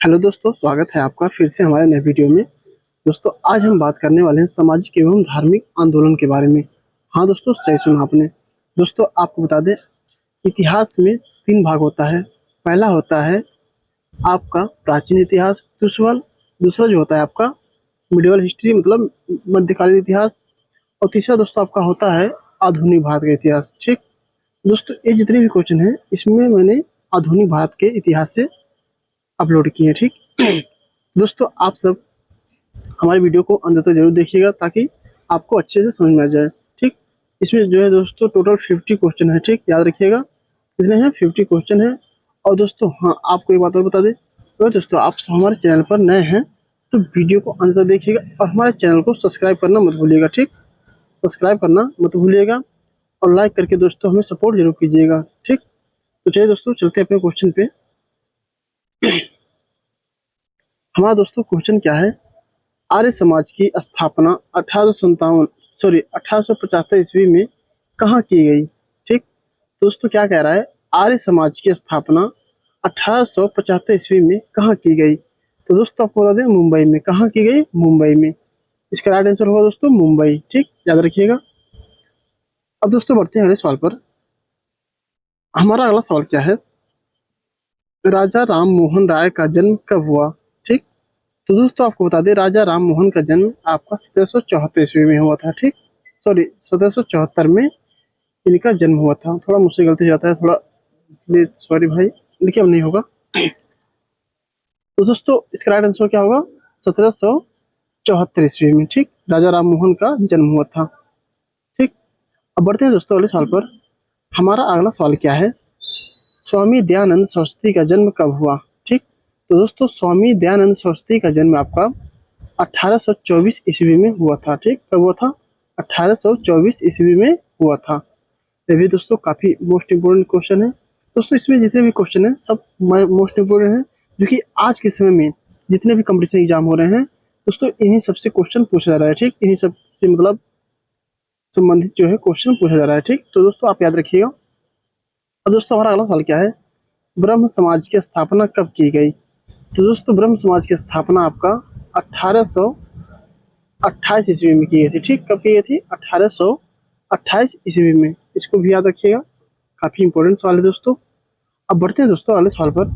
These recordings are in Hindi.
हेलो दोस्तों, स्वागत है आपका फिर से हमारे नए वीडियो में। दोस्तों, आज हम बात करने वाले हैं सामाजिक एवं धार्मिक आंदोलन के बारे में। हाँ दोस्तों, सही सुना आपने। दोस्तों, आपको बता दें, इतिहास में 3 भाग होता है। पहला होता है आपका प्राचीन इतिहास, दूसरा दूसरा जो होता है आपका मिडिवल हिस्ट्री, मतलब मध्यकालीन इतिहास। और तीसरा दोस्तों आपका होता है आधुनिक भारत का इतिहास। ठीक दोस्तों, ये जितने भी क्वेश्चन हैं इसमें मैंने आधुनिक भारत के इतिहास से अपलोड किए हैं। ठीक दोस्तों, आप सब हमारे वीडियो को अंत तक जरूर देखिएगा ताकि आपको अच्छे से समझ में आ जाए। ठीक, इसमें जो है दोस्तों टोटल 50 क्वेश्चन है। ठीक, याद रखिएगा कितने हैं, 50 क्वेश्चन है। और दोस्तों हाँ, आपको एक बात और बता दें, तो दोस्तों आप हमारे चैनल पर नए हैं तो वीडियो को अंत तक देखिएगा और हमारे चैनल को सब्सक्राइब करना मत भूलिएगा। ठीक, सब्सक्राइब करना मत भूलिएगा और लाइक करके दोस्तों हमें सपोर्ट जरूर कीजिएगा। ठीक, तो चलिए दोस्तों चलते हैं अपने क्वेश्चन पे। हमारा दोस्तों क्वेश्चन क्या है, आर्य समाज की स्थापना 1875 ईस्वी में कहाँ की गई। ठीक, दोस्तों क्या कह रहा है, आर्य समाज की स्थापना 1875 ईस्वी में कहाँ की गई। तो दोस्तों आपको बता दें, मुंबई में। कहाँ की गई, मुंबई में। इसका राइट आंसर होगा दोस्तों मुंबई। ठीक, याद रखिएगा। अब दोस्तों बढ़ते हैं अगले सवाल पर। हमारा अगला सवाल क्या है, राजा राम मोहन राय का जन्म कब हुआ। ठीक, तो दोस्तों आपको बता दें, राजा राम मोहन का जन्म आपका 1774 ईस्वी में हुआ था। ठीक, सॉरी 1774 में इनका जन्म हुआ था। थोड़ा मुझसे गलती हो जाता है थोड़ा, इसलिए सॉरी भाई। देखिए अब नहीं होगा। तो दोस्तों इसका राइट आंसर क्या होगा, 1774 ईस्वी में। ठीक, राजा राम मोहन का जन्म हुआ था। ठीक, अब बढ़ते हैं दोस्तों अगले सवाल पर। हमारा अगला सवाल क्या है, स्वामी दयानंद सरस्वती का जन्म कब हुआ। ठीक, तो दोस्तों स्वामी दयानंद सरस्वती का जन्म आपका 1824 ईस्वी में हुआ था। ठीक, कब हुआ था, 1824 ईस्वी में हुआ था। ये भी दोस्तों काफी मोस्ट इम्पोर्टेंट क्वेश्चन है। दोस्तों इसमें जितने भी क्वेश्चन हैं सब मोस्ट इम्पोर्टेंट है, जो कि आज के समय में जितने भी कंपटीशन एग्जाम हो रहे हैं दोस्तों, इन्हीं सबसे क्वेश्चन पूछा जा रहा है। ठीक, इन्हीं सब से मतलब संबंधित जो है क्वेश्चन पूछा जा रहा है। ठीक, तो दोस्तों आप याद रखिएगा। अब दोस्तों हमारा अगला सवाल क्या है, ब्रह्म समाज की स्थापना कब की गई। तो दोस्तों ब्रह्म समाज की स्थापना आपका 1828 ईस्वी में की गई थी। ठीक, कब की गई थी, 1828 ईस्वी में। इसको भी याद रखिएगा, काफी इंपॉर्टेंट सवाल है दोस्तों। अब बढ़ते हैं दोस्तों अगले सवाल पर।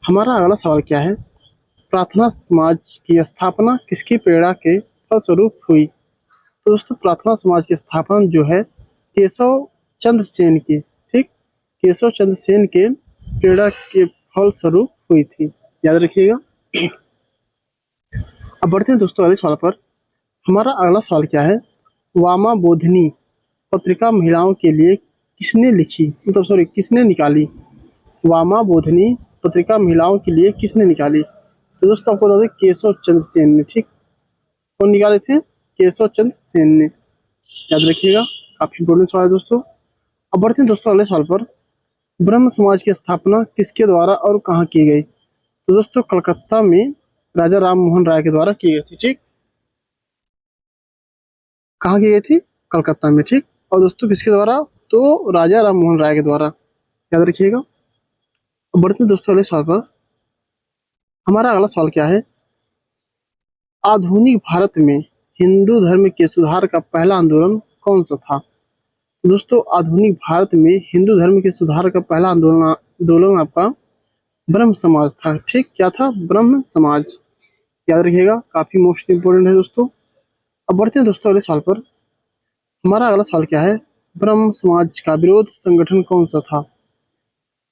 हमारा अगला सवाल क्या है, प्रार्थना समाज की स्थापना किसकी प्रेरणा के फलस्वरूप हुई। तो दोस्तों प्रार्थना समाज की स्थापना जो है केशव चंद्र सेन की। ठीक, केशव चंद्र सेन के प्रेरणा के फलस्वरूप हुई थी, याद रखिएगा। अब बढ़ते हैं दोस्तों अगले सवाल पर। हमारा अगला सवाल क्या है, वामा बोधिनी पत्रिका महिलाओं के लिए किसने लिखी, मतलब सॉरी किसने निकाली। वामा बोधिनी पत्रिका महिलाओं के लिए किसने निकाली। तो दोस्तों आपको बता दें, केशव चंद्र सेन ने। ठीक, कौन निकाले थे, केशव चंद्र सेन ने, याद रखिएगा। काफी इंपोर्टेंट सवाल है दोस्तों। अब बढ़ते हैं दोस्तों अगले सवाल पर। ब्रह्म समाज की स्थापना किसके द्वारा और कहाँ की गई। तो दोस्तों कलकत्ता में राजा राम मोहन राय के द्वारा की गई थी। ठीक, कहाँ की गई थी, कलकत्ता में। ठीक, और दोस्तों किसके द्वारा, तो राजा राम मोहन राय के द्वारा, याद रखिएगा। अब बढ़ते हैं दोस्तों अगले सवाल पर। हमारा अगला सवाल क्या है, आधुनिक भारत में हिंदू धर्म के सुधार का पहला आंदोलन कौन सा था। तो दोस्तों आधुनिक भारत में हिंदू धर्म के सुधार का पहला आंदोलन आंदोलन आपका ब्रह्म समाज था। ठीक, क्या था, ब्रह्म समाज, याद रखिएगा। काफी मोस्ट इंपोर्टेंट है दोस्तों। अब बढ़ते हैं दोस्तों अगले सवाल पर। हमारा अगला सवाल क्या है, ब्रह्म समाज का विरोध संगठन कौन सा था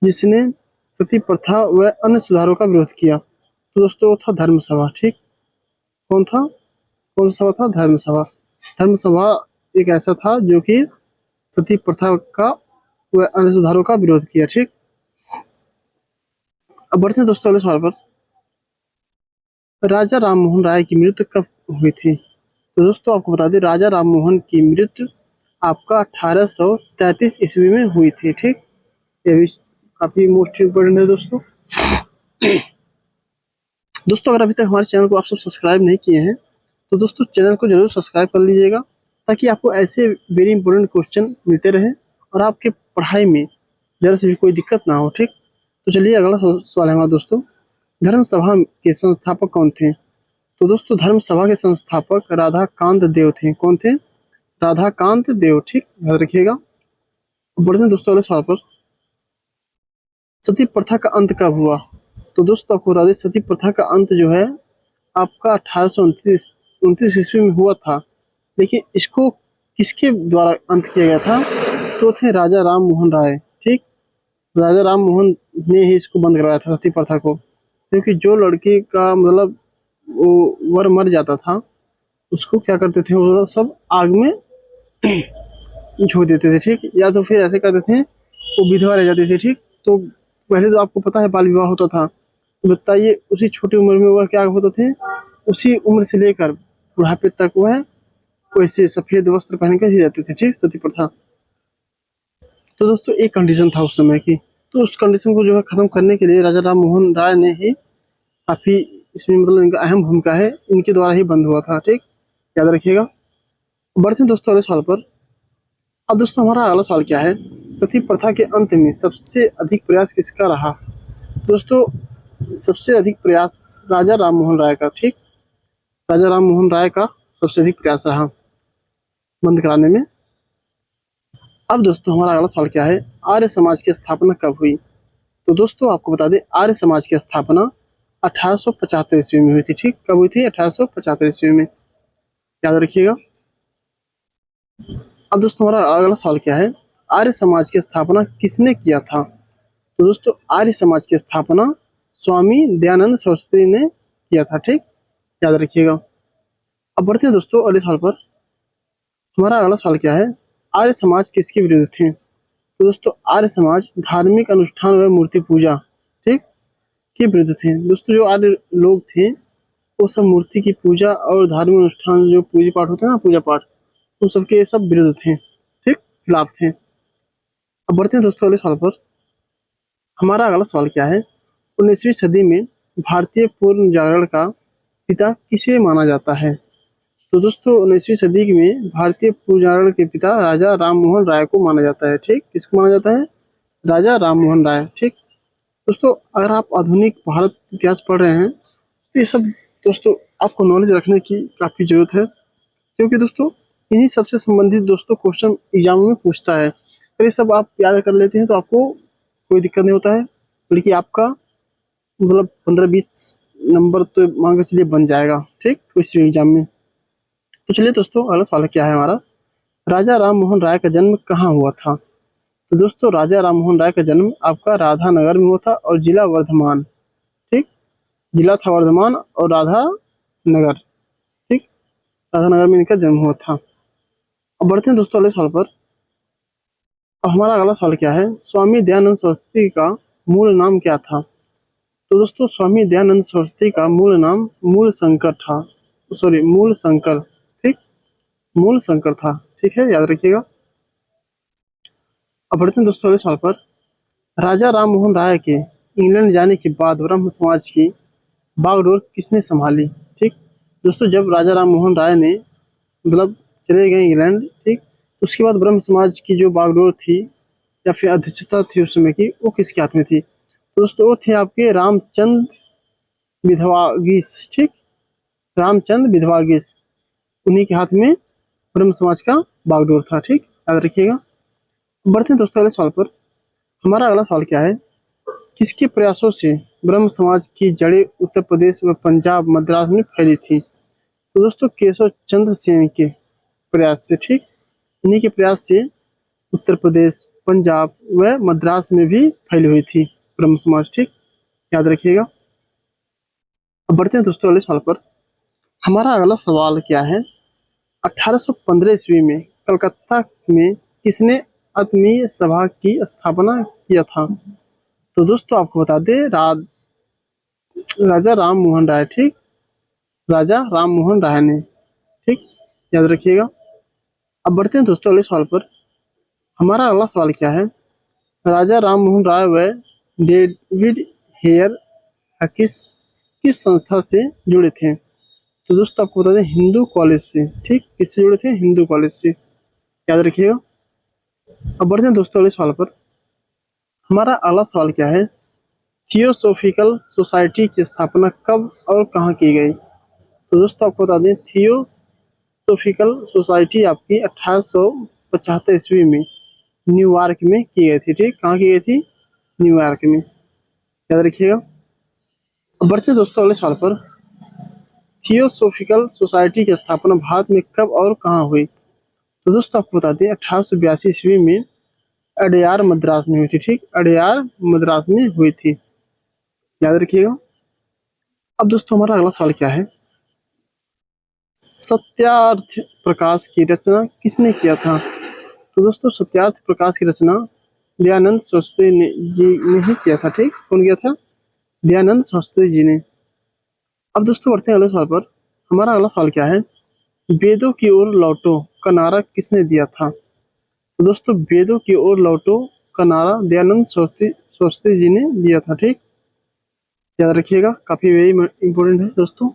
जिसने सती प्रथा व अन्य सुधारों का विरोध किया। तो दोस्तों वो था धर्म सभा। ठीक, कौन था, कौन सा सभा था, धर्म सभा। धर्म सभा एक ऐसा था जो कि सती प्रथा का व अन्य सुधारों का विरोध किया। ठीक, अब बढ़ते हैं दोस्तों अगले सवाल पर। राजा राम मोहन राय की मृत्यु कब हुई थी। तो दोस्तों आपको बता दें, राजा राम मोहन की मृत्यु आपका 1833 ईस्वी में हुई थी। ठीक, ये भी काफी मोस्ट इम्पोर्टेंट है दोस्तों। दोस्तों अगर अभी तक हमारे चैनल को आप सब सब्सक्राइब नहीं किए हैं तो दोस्तों चैनल को जरूर सब्सक्राइब कर लीजिएगा ताकि आपको ऐसे वेरी इंपॉर्टेंट क्वेश्चन मिलते रहें और आपके पढ़ाई में जरा से भी कोई दिक्कत ना हो। ठीक, तो चलिए अगला सवाल है हमारा दोस्तों, धर्म सभा के संस्थापक कौन थे? तो दोस्तों धर्म सभा के संस्थापक राधाकांत देव थे। कौन थे? राधाकांत देव। ठीक, याद रखिएगा। बढ़ते हैं दोस्तों अगले सवाल पर। सती प्रथा का अंत कब हुआ? तो दोस्तों आपको बता दें, सती प्रथा का अंत जो है आपका 1829 ईस्वी में हुआ था। लेकिन इसको किसके द्वारा अंत किया गया था? तो थे राजा राम मोहन राय। ठीक, राजा राम मोहन ने ही इसको बंद करवाया था, सती प्रथा को। क्योंकि जो लड़की का मतलब वो वर मर जाता था, उसको क्या करते थे, वो सब आग में झोंक देते थे। ठीक, या तो फिर ऐसे करते थे, वो विधवा रह जाती थी। ठीक, तो पहले तो आपको पता है बाल विवाह होता था। तो बताइए उसी छोटी उम्र में वह क्या होते थे, उसी उम्र से लेकर बुढ़ापे तक वह वैसे सफेद वस्त्र पहन कर ही रहते थे। ठीक, सती प्रथा। तो दोस्तों एक कंडीशन था उस समय की, तो उस कंडीशन को जो है खत्म करने के लिए राजा राम मोहन राय ने ही काफी इसमें मतलब इनका अहम भूमिका है, इनके द्वारा ही बंद हुआ था। ठीक, याद रखिएगा। बढ़ते हैं दोस्तों अगले सवाल पर। अब दोस्तों हमारा अगला सवाल क्या है? सती प्रथा के अंत में सबसे अधिक प्रयास किसका रहा? दोस्तों सबसे अधिक प्रयास राजा राम मोहन राय का। ठीक, राजा राम मोहन राय का सबसे अधिक प्रयास रहा बंद कराने में। अब दोस्तों हमारा अगला सवाल क्या है? आर्य समाज की स्थापना कब हुई? तो दोस्तों आपको बता दें, आर्य समाज की स्थापना 1875 ईस्वी में हुई थी। ठीक, कब हुई थी? 1875 ईस्वी में, याद रखिएगा। अब दोस्तों हमारा अगला सवाल क्या है? आर्य समाज की स्थापना किसने किया था? तो दोस्तों आर्य समाज की स्थापना स्वामी दयानंद सरस्वती ने किया था। ठीक, याद रखिएगा। अब बढ़ते हैं दोस्तों अगले सवाल पर। हमारा अगला सवाल क्या है? आर्य समाज किसके विरुद्ध थे? तो दोस्तों आर्य समाज धार्मिक अनुष्ठान व मूर्ति पूजा, ठीक, के विरुद्ध थे। दोस्तों जो आर्य लोग थे वो सब मूर्ति की पूजा और धार्मिक अनुष्ठान जो पूजा पाठ होते हैं ना, पूजा पाठ, उन सबके सब विरुद्ध थे। ठीक, खिलाफ थे। अब बढ़ते हैं दोस्तों अगले सवाल पर। हमारा अगला सवाल क्या है? 19वीं सदी में भारतीय पूर्ण जागरण का पिता किसे माना जाता है? तो दोस्तों 19वीं सदी में भारतीय पूर्ण जागरण के पिता राजा राम मोहन राय को माना जाता है। ठीक, किसको माना जाता है? राजा राम मोहन राय। ठीक, दोस्तों अगर आप आधुनिक भारत इतिहास पढ़ रहे हैं तो ये सब दोस्तों आपको नॉलेज रखने की काफ़ी ज़रूरत है। क्योंकि दोस्तों इन्हीं सबसे संबंधित दोस्तों क्वेश्चन एग्जाम में पूछता है। अगर ये सब आप याद कर लेते हैं तो आपको कोई दिक्कत नहीं होता है, बल्कि आपका मतलब 15-20 नंबर तो मान के चलिए बन जाएगा। ठीक, इस एग्जाम में। तो चलिए दोस्तों अगला सवाल क्या है हमारा? राजा राम मोहन राय का जन्म कहाँ हुआ था? तो दोस्तों राजा राम मोहन राय का जन्म आपका राधा नगर में हुआ था, और जिला वर्धमान। ठीक, जिला था वर्धमान और राधा नगर। ठीक, राधा नगर में इनका जन्म हुआ था। अब बढ़ते हैं दोस्तों अगले सवाल पर। अब हमारा अगला सवाल क्या है? स्वामी दयानंद सरस्वती का मूल नाम क्या था? तो दोस्तों स्वामी दयानंद सरस्वती का मूल नाम मूल शंकर था। सॉरी, मूल शंकर। ठीक, मूल शंकर था। ठीक है, याद रखिएगा। अब बढ़ते हैं दोस्तों अगले सवाल पर। राजा राम मोहन राय के इंग्लैंड जाने के बाद ब्रह्म समाज की बागडोर किसने संभाली? ठीक, दोस्तों जब राजा राम मोहन राय ने मतलब चले गए इंग्लैंड, ठीक, उसके बाद ब्रह्म समाज की जो बागडोर थी या फिर अध्यक्षता थी उस समय की, वो किसके हाथ में थी? तो दोस्तों वो थे आपके रामचंद विधवागीस। ठीक, रामचंद विधवागीस, उन्हीं के हाथ में ब्रह्म समाज का बागडोर था। ठीक, याद रखिएगा। बढ़ते हैं दोस्तों अगले सवाल पर। हमारा अगला सवाल क्या है? किसके प्रयासों से ब्रह्म समाज की जड़ें उत्तर प्रदेश व पंजाब मद्रास में फैली थी? तो दोस्तों केशव चंद्र सेन के प्रयास से। ठीक, इन्हीं के प्रयास से उत्तर प्रदेश, पंजाब व मद्रास में भी फैली हुई थी ब्रह्म समाज। ठीक, याद रखिएगा। अब बढ़ते हैं दोस्तों अगले सवाल पर। हमारा अगला सवाल क्या है? 1815 ईस्वी में कलकत्ता में किसने आत्मीय सभा की स्थापना किया था? तो दोस्तों आपको बता दें, राजा राम मोहन राय। ठीक, राजा राम मोहन राय ने। ठीक, याद रखिएगा। अब बढ़ते हैं दोस्तों अगले सवाल पर। हमारा अगला सवाल क्या है? राजा राम मोहन राय व डेविड हेयर हकिस किस संस्था से जुड़े थे? तो दोस्तों आपको बता दें, हिंदू कॉलेज से। ठीक, किससे जुड़े थे? हिंदू कॉलेज से, याद रखिएगा। अब बढ़ते हैं दोस्तों अगले सवाल पर। हमारा अगला सवाल क्या है? थियोसॉफिकल सोसाइटी की स्थापना कब और कहाँ की गई? तो दोस्तों आपको बता दें, थियोसॉफिकल सोसाइटी आपकी 1875 ईस्वी में न्यूयॉर्क में की गई थी। ठीक, कहाँ की गई थी? न्यूयॉर्क में, याद रखिएगा। अब बढ़ते दोस्तों अगले सवाल पर। थियोसॉफिकल सोसाइटी की स्थापना भारत में कब और कहाँ हुई? तो दोस्तों आपको बता दें, 1882 ईस्वी में अडयार मद्रास में हुई थी। ठीक, अडयार मद्रास में हुई थी, याद रखिएगा। अब दोस्तों हमारा अगला सवाल क्या है? सत्यार्थ प्रकाश की रचना किसने किया था? तो दोस्तों सत्यार्थ प्रकाश की रचना दयानंद सरस्वती जी ने ही किया था। ठीक, कौन किया था? दयानंद सरस्वती जी ने। अब दोस्तों बढ़ते हैं अगले सवाल पर। हमारा अगला सवाल क्या है? वेदों की ओर लौटो का नारा किसने दिया था? तो दोस्तों वेदों की ओर लौटो का नारा दयानंद सरस्वती सरस्वती जी ने दिया था। ठीक, याद रखिएगा, काफी वेरी इंपॉर्टेंट है दोस्तों।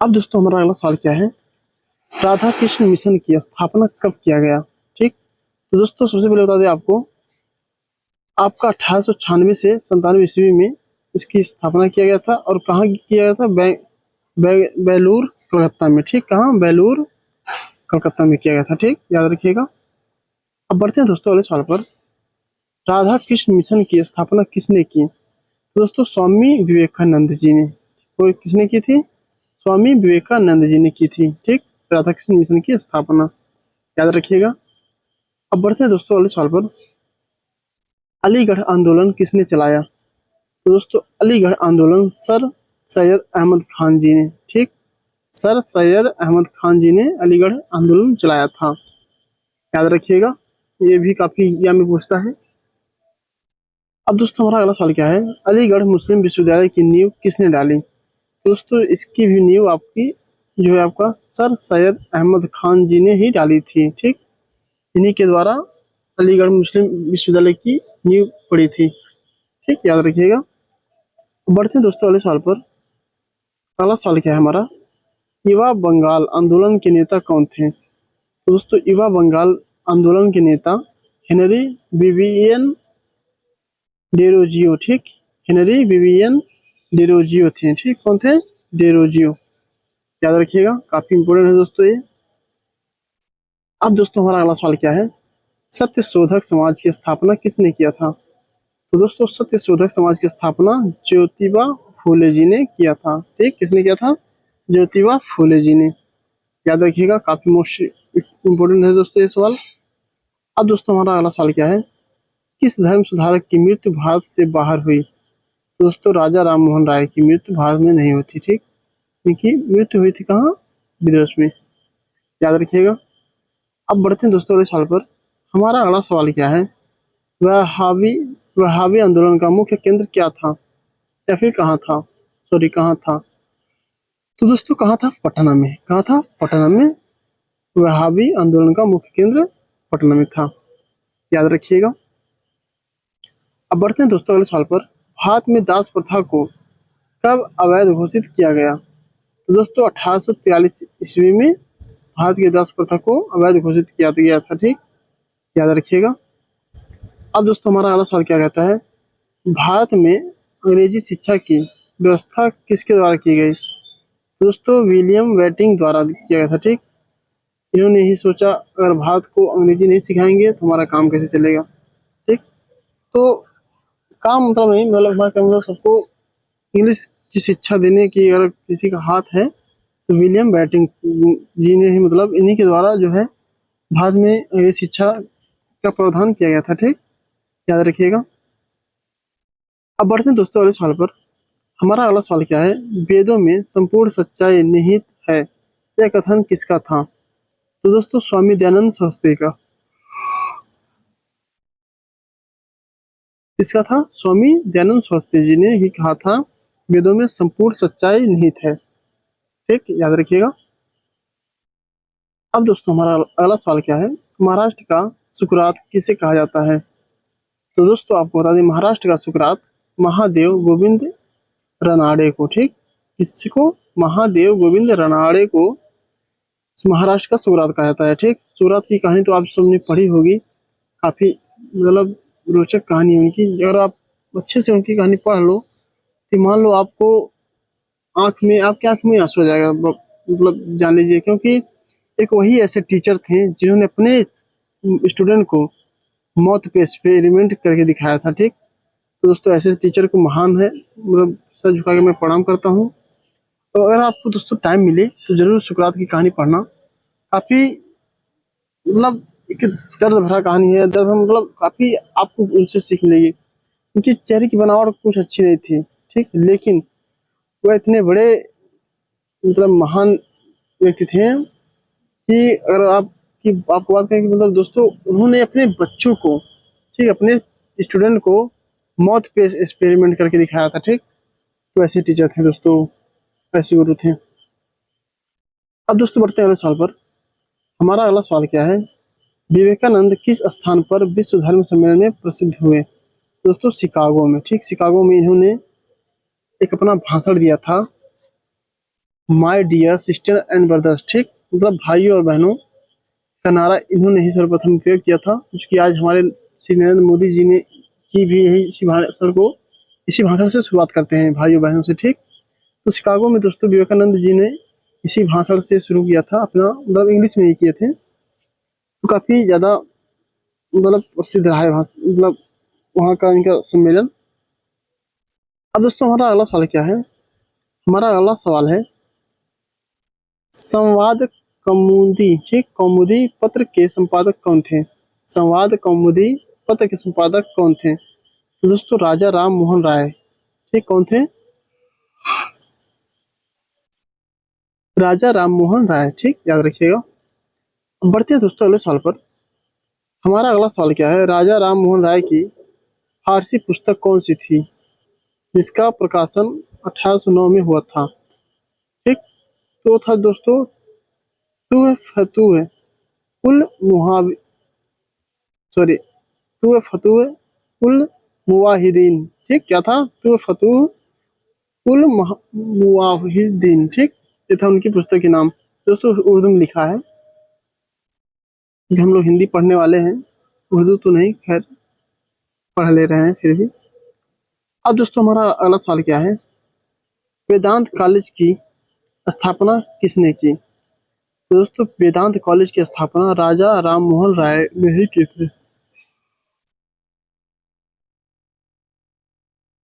अब दोस्तों हमारा अगला सवाल क्या है? राधा कृष्ण मिशन की स्थापना कब किया गया? ठीक, तो दोस्तों सबसे पहले बता दें आपको, आपका 1896 से 97 ईस्वी में इसकी स्थापना किया गया था। और कहाँ किया गया था? बेलूर कलकत्ता में। ठीक, कहाँ? बेलूर कलकत्ता में किया गया था। ठीक, याद रखिएगा। अब बढ़ते हैं दोस्तों अगले सवाल पर। राधा कृष्ण मिशन की स्थापना किसने की? तो दोस्तों स्वामी विवेकानंद जी ने। कोई किसने की थी? स्वामी विवेकानंद जी ने की थी। ठीक, राधा कृष्ण मिशन की स्थापना, याद रखिएगा। अब बढ़ते हैं दोस्तों अगले सवाल पर। अलीगढ़ आंदोलन किसने चलाया? तो दोस्तों अलीगढ़ आंदोलन सर सैयद अहमद खान जी ने। ठीक, सर सैयद अहमद खान जी ने अलीगढ़ आंदोलन चलाया था, याद रखिएगा। ये भी काफी एग्जाम में पूछता है। अब दोस्तों हमारा अगला सवाल क्या है? अलीगढ़ मुस्लिम विश्वविद्यालय की नींव किसने डाली? दोस्तों इसकी भी नींव आपकी जो है आपका सर सैयद अहमद खान जी ने ही डाली थी। ठीक, इन्हीं के द्वारा अलीगढ़ मुस्लिम विश्वविद्यालय की नींव पड़ी थी। ठीक, याद रखिएगा। बढ़ते हैं दोस्तों अगले सवाल पर। अगला सवाल क्या है हमारा? युवा बंगाल आंदोलन के नेता कौन थे? तो दोस्तों युवा बंगाल आंदोलन के नेता हेनरी विवियन डेरोजियो। ठीक, हेनरी विवियन डेरोजियो थे। ठीक, कौन थे? डेरोजियो, याद रखिएगा, काफी इंपोर्टेंट है दोस्तों ये। अब दोस्तों हमारा अगला सवाल क्या है? सत्य शोधक समाज की स्थापना किसने किया था? तो दोस्तों सत्य शोधक समाज की स्थापना ज्योतिबा फूले जी ने किया था। ठीक, किसने किया था? ज्योतिबा फूले जी ने, याद रखिएगा, काफी मोस्ट इंपोर्टेंट है दोस्तों ये सवाल। अब दोस्तों हमारा अगला सवाल क्या है? किस धर्म सुधारक की मृत्यु भारत से बाहर हुई? दोस्तों राजा राम मोहन राय की मृत्यु भारत में नहीं हुई थी। ठीक, इनकी मृत्यु हुई थी कहाँ? विदेश में, याद रखिएगा। अब बढ़ते हैं दोस्तों अगले सवाल पर। हमारा अगला सवाल क्या है? वहाबी वहाबी आंदोलन का मुख्य केंद्र क्या था, या फिर कहाँ था? सॉरी, कहाँ था? तो दोस्तों कहाँ था? पटना में। कहाँ था? पटना में। वहाबी आंदोलन का मुख्य केंद्र पटना में था, याद रखिएगा। अब बढ़ते हैं दोस्तों अगले सवाल पर। भारत में दास प्रथा को कब अवैध घोषित किया गया? तो दोस्तों 1843 ईस्वी में भारत की दास प्रथा को अवैध घोषित किया गया था। ठीक, याद रखिएगा। अब दोस्तों हमारा अगला सवाल क्या कहता है? भारत में अंग्रेजी शिक्षा की व्यवस्था किसके द्वारा की गई? तो दोस्तों विलियम वेटिंग द्वारा किया गया था। ठीक, इन्होंने ही सोचा अगर भारत को अंग्रेजी नहीं सिखाएंगे तो हमारा काम कैसे चलेगा। ठीक, तो काम मतलब नहीं, मतलब हमारा काम मतलब सबको इंग्लिश की शिक्षा देने की अगर किसी का हाथ है तो विलियम बेटिंग जी ने ही, मतलब इन्हीं के द्वारा जो है भारत में अंग्रेजी शिक्षा का प्रावधान किया गया था। ठीक, याद रखिएगा। अब बढ़ते हैं दोस्तों अगले सवाल पर। हमारा अगला सवाल क्या है? वेदों में संपूर्ण सच्चाई निहित है, यह कथन किसका था? तो दोस्तों स्वामी दयानंद सरस्वती का। किसका था? स्वामी दयानंद सरस्वती जी ने ही कहा था वेदों में संपूर्ण सच्चाई निहित है। ठीक, याद रखिएगा। अब दोस्तों हमारा अगला सवाल क्या है? महाराष्ट्र का सुकरात किसे कहा जाता है? तो दोस्तों आपको बता दें, महाराष्ट्र का सुकरात महादेव गोविंद रनाड़े को। ठीक, किसको? महादेव गोविंद रनाड़े को महाराष्ट्र का सुकरात कहा जाता है। ठीक, सुकरात की कहानी तो आप सबने पढ़ी होगी, काफी मतलब रोचक कहानी है उनकी। अगर आप अच्छे से उनकी कहानी पढ़ लो तो मान लो आपको आपके आंख में आंसू आ जाएगा, मतलब जान लीजिए। क्योंकि एक वही ऐसे टीचर थे जिन्होंने अपने स्टूडेंट को मौत पे एक्सपेरिमेंट करके दिखाया था। ठीक, तो दोस्तों ऐसे टीचर को महान है, मतलब सर झुका के मैं प्रणाम करता हूँ। तो अगर आपको दोस्तों टाइम मिले तो जरूर सुकरात की कहानी पढ़ना। काफी मतलब एक दर्द भरा कहानी है, दर्द मतलब काफी आपको उनसे सीख मिलेगी। उनके चेहरे की बनावट कुछ अच्छी नहीं थी, ठीक, लेकिन वह इतने बड़े मतलब महान व्यक्ति थे कि अगर आपको बात करें कि मतलब दोस्तों उन्होंने अपने बच्चों को, ठीक, अपने स्टूडेंट को मौत पे एक्सपेरिमेंट करके दिखाया था। ठीक, तो ऐसे टीचर थे दोस्तों, ऐसे गुरु थे। अब दोस्तों बढ़ते हैं अगले सवाल पर। हमारा अगला सवाल क्या है, विवेकानंद किस स्थान पर विश्व धर्म सम्मेलन में प्रसिद्ध हुए? दोस्तों शिकागो में। ठीक, शिकागो में इन्होंने एक अपना भाषण दिया था, my dear sister and brothers. ठीक, मतलब भाइयों और बहनों का नारा इन्होंने ही सर्वप्रथम उपयोग किया था, जिसकी आज हमारे श्री नरेंद्र मोदी जी ने की भी यही इसी भाषण को, इसी भाषण से शुरुआत करते हैं भाइयों बहनों से। ठीक, तो शिकागो में दोस्तों विवेकानंद जी ने इसी भाषण से शुरू किया था अपना, मतलब इंग्लिश में ही किए थे। तो काफी ज्यादा मतलब प्रसिद्ध रहा है मतलब वहाँ का इनका सम्मेलन। अब दोस्तों हमारा अगला सवाल क्या है, हमारा अगला सवाल है संवाद कौमुदी। ठीक, कौमुदी पत्र के संपादक कौन थे? संवाद कौमुदी पत्र के संपादक कौन थे? तो दोस्तों राजा राम मोहन राय। ठीक, कौन थे? राजा राम मोहन राय। ठीक, याद रखिएगा। अब बढ़ते हैं दोस्तों अगले सवाल पर। हमारा अगला सवाल क्या है, राजा राम मोहन राय की फारसी पुस्तक कौन सी थी जिसका प्रकाशन 1809 में हुआ था? ठीक, तो था दोस्तों तुह फतुह उल मुहाव सॉरी तुह फतुह उल मुवाहिदीन। ठीक, क्या था? तुह फतुह उल मुवाहिदीन। ठीक, ये था उनकी पुस्तक के नाम। दोस्तों उर्दू में लिखा है, कि हम लोग हिंदी पढ़ने वाले हैं, उर्दू तो नहीं, खैर पढ़ ले रहे हैं फिर भी। अब दोस्तों हमारा अगला सवाल क्या है, वेदांत कॉलेज की स्थापना किसने की? तो दोस्तों वेदांत कॉलेज की स्थापना राजा राम मोहन राय ने ही की थी।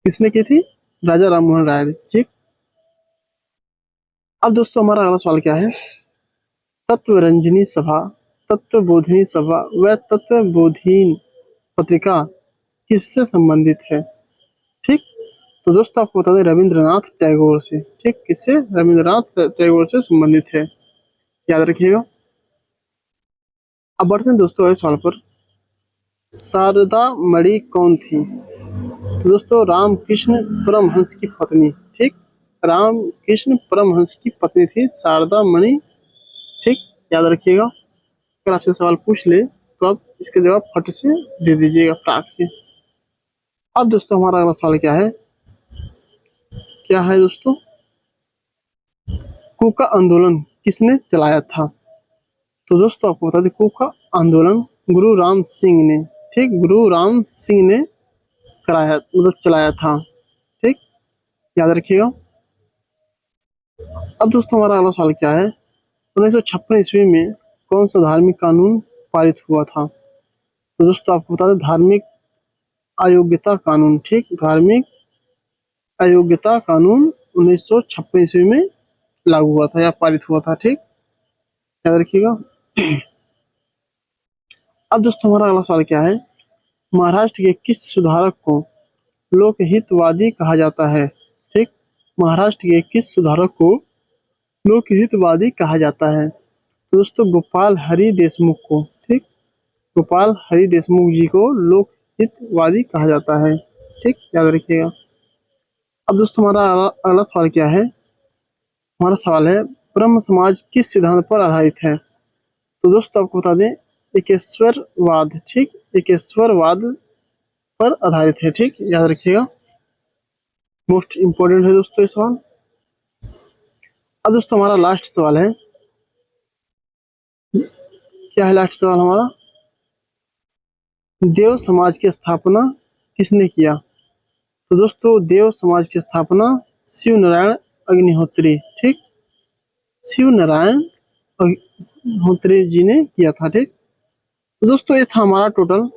किसने की थी? राजा राम मोहन राय ने। ठीक, अब दोस्तों हमारा अगला सवाल क्या है, तत्वरंजनी सभा, तत्वबोधिनी सभा व तत्वबोधिनी पत्रिका किससे संबंधित है? ठीक, तो दोस्तों आपको बता दें रविंद्रनाथ टैगोर से। ठीक, किससे? रविंद्रनाथ टैगोर से संबंधित है, याद रखिएगा। अब बढ़ते हैं दोस्तों अगले सवाल पर। शारदा मणि कौन थी? तो दोस्तों रामकृष्ण परमहंस की पत्नी। ठीक, रामकृष्ण परमहंस की पत्नी थी शारदा मणि। ठीक, याद रखिएगा। अगर आपसे सवाल पूछ ले तो आप इसका जवाब फट से दे दीजिएगा, फटाक से। अब दोस्तों हमारा अगला सवाल क्या है, क्या है दोस्तों, कूका आंदोलन किसने चलाया था? तो दोस्तों आपको बता दें कूका आंदोलन गुरु राम सिंह ने, ठीक, गुरु राम सिंह ने कराया, मतलब चलाया था। ठीक, याद रखिएगा। अब दोस्तों हमारा अगला सवाल क्या है, 1956 ईस्वी में कौन सा धार्मिक कानून पारित हुआ था? तो दोस्तों आपको बता दें धार्मिक अयोग्यता कानून। ठीक, धार्मिक अयोग्यता कानून 1956 ईस्वी में लागू हुआ था या पारित हुआ था। ठीक, याद रखिएगा। अब दोस्तों हमारा अगला सवाल क्या है, महाराष्ट्र के किस सुधारक को लोकहितवादी कहा जाता है? ठीक, महाराष्ट्र के किस सुधारक को लोकहितवादी कहा जाता है? तो दोस्तों गोपाल हरि देशमुख को। ठीक, गोपाल हरि देशमुख जी को लोकहितवादी कहा जाता है। ठीक, याद रखिएगा। अब दोस्तों हमारा अगला सवाल क्या है, हमारा सवाल है ब्रह्म समाज किस सिद्धांत पर आधारित है? तो दोस्तों आपको बता दें एकेश्वरवाद। ठीक, एकेश्वरवाद पर आधारित है। ठीक, याद रखिएगा, मोस्ट इंपोर्टेंट है दोस्तों ये सवाल। अब दोस्तों हमारा लास्ट सवाल है, क्या है लास्ट सवाल हमारा, देव समाज की स्थापना किसने किया? तो दोस्तों देव समाज की स्थापना शिव नारायण अग्निहोत्री, ठीक, शिव नारायण अग्निहोत्री जी ने किया था, ठीक। तो दोस्तों ये था हमारा टोटल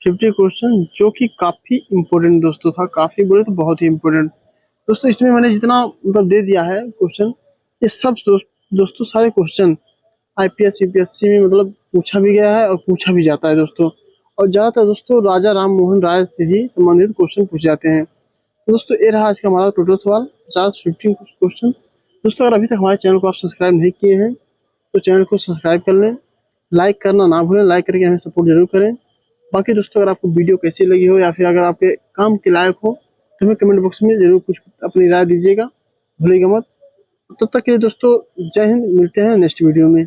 50 क्वेश्चन, जो कि काफी इंपॉर्टेंट दोस्तों था, काफी बोले तो बहुत ही इंपॉर्टेंट। दोस्तों इसमें मैंने जितना मतलब दे दिया है क्वेश्चन, ये सब दोस्तों सारे क्वेश्चन आईपीएस यूपीएससी में मतलब पूछा भी गया है और पूछा भी जाता है दोस्तों। और ज्यादातर दोस्तों राजा राम मोहन राय से ही संबंधित क्वेश्चन पूछे जाते हैं। तो दोस्तों ये रहा आज का हमारा टोटल सवाल, 50 क्वेश्चन। दोस्तों अगर अभी तक हमारे चैनल को आप सब्सक्राइब नहीं किए हैं तो चैनल को सब्सक्राइब कर लें, लाइक करना ना भूलें, लाइक करके हमें सपोर्ट जरूर करें। बाकी दोस्तों अगर आपको वीडियो कैसी लगी हो या फिर अगर आपके काम के लायक हो तो हमें कमेंट बॉक्स में जरूर कुछ अपनी राय दीजिएगा, भूलिएगा मत। तब तक के लिए दोस्तों जय हिंद, मिलते हैं नेक्स्ट वीडियो में।